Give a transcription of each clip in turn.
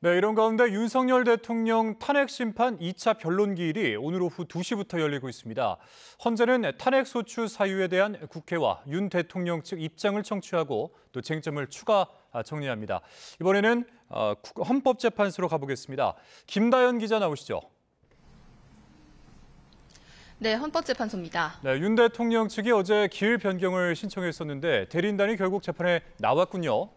네, 이런 가운데 윤석열 대통령 탄핵 심판 2차 변론 기일이 오늘 오후 2시부터 열리고 있습니다. 헌재는 탄핵 소추 사유에 대한 국회와 윤 대통령 측 입장을 청취하고 또 쟁점을 추가 정리합니다. 이번에는 헌법재판소로 가보겠습니다. 김다연 기자 나오시죠. 네, 헌법재판소입니다. 네, 윤 대통령 측이 어제 기일 변경을 신청했었는데 대리인단이 결국 재판에 나왔군요.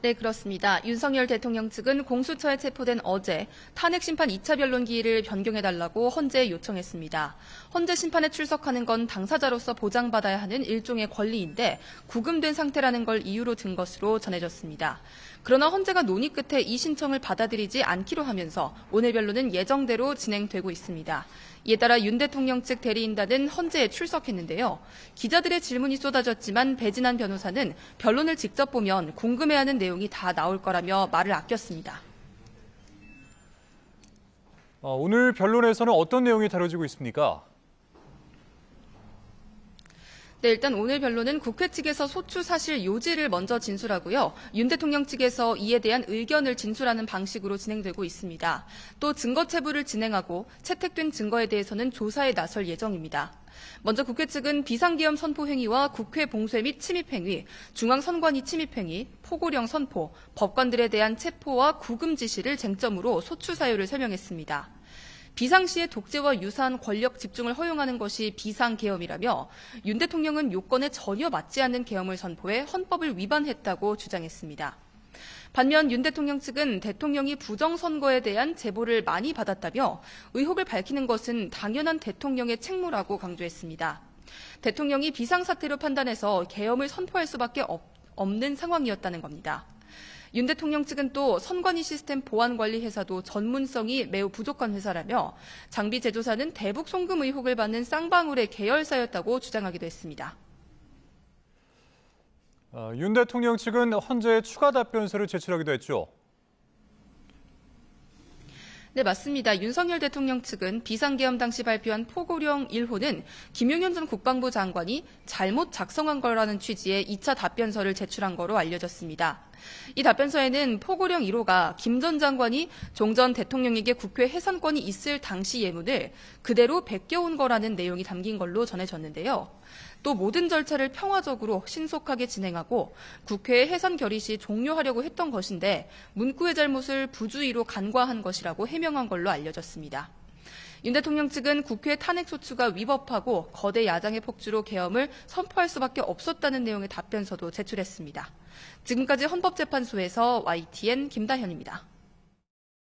네, 그렇습니다. 윤석열 대통령 측은 공수처에 체포된 어제 탄핵 심판 2차 변론 기일을 변경해달라고 헌재에 요청했습니다. 헌재 심판에 출석하는 건 당사자로서 보장받아야 하는 일종의 권리인데 구금된 상태라는 걸 이유로 든 것으로 전해졌습니다. 그러나 헌재가 논의 끝에 이 신청을 받아들이지 않기로 하면서 오늘 변론은 예정대로 진행되고 있습니다. 이에 따라 윤 대통령 측 대리인단은 헌재에 출석했는데요. 기자들의 질문이 쏟아졌지만 배진환 변호사는 변론을 직접 보면 궁금해하는 내용이 다 나올 거라며 말을 아꼈습니다. 오늘 변론에서는 어떤 내용이 다뤄지고 있습니까? 네, 일단 오늘 변론은 국회 측에서 소추 사실 요지를 먼저 진술하고요. 윤 대통령 측에서 이에 대한 의견을 진술하는 방식으로 진행되고 있습니다. 또 증거 체부를 진행하고 채택된 증거에 대해서는 조사에 나설 예정입니다. 먼저 국회 측은 비상계엄 선포 행위와 국회 봉쇄 및 침입 행위, 중앙선관위 침입 행위, 포고령 선포, 법관들에 대한 체포와 구금 지시를 쟁점으로 소추 사유를 설명했습니다. 비상시에 독재와 유사한 권력 집중을 허용하는 것이 비상계엄이라며 윤 대통령은 요건에 전혀 맞지 않는 계엄을 선포해 헌법을 위반했다고 주장했습니다. 반면 윤 대통령 측은 대통령이 부정선거에 대한 제보를 많이 받았다며 의혹을 밝히는 것은 당연한 대통령의 책무라고 강조했습니다. 대통령이 비상사태로 판단해서 계엄을 선포할 수밖에 없는 상황이었다는 겁니다. 윤 대통령 측은 또 선관위 시스템 보안관리 회사도 전문성이 매우 부족한 회사라며 장비 제조사는 대북 송금 의혹을 받는 쌍방울의 계열사였다고 주장하기도 했습니다. 윤 대통령 측은 헌재에 추가 답변서를 제출하기도 했죠. 네, 맞습니다. 윤석열 대통령 측은 비상계엄 당시 발표한 포고령 1호는 김용현 전 국방부 장관이 잘못 작성한 거라는 취지의 2차 답변서를 제출한 거로 알려졌습니다. 이 답변서에는 포고령 1호가 김 전 장관이 종 전 대통령에게 국회 해산권이 있을 당시 예문을 그대로 베껴온 거라는 내용이 담긴 걸로 전해졌는데요. 또 모든 절차를 평화적으로 신속하게 진행하고 국회의 해산 결의 시 종료하려고 했던 것인데 문구의 잘못을 부주의로 간과한 것이라고 해명한 걸로 알려졌습니다. 윤 대통령 측은 국회 탄핵 소추가 위법하고 거대 야당의 폭주로 계엄을 선포할 수밖에 없었다는 내용의 답변서도 제출했습니다. 지금까지 헌법재판소에서 YTN 김다현입니다.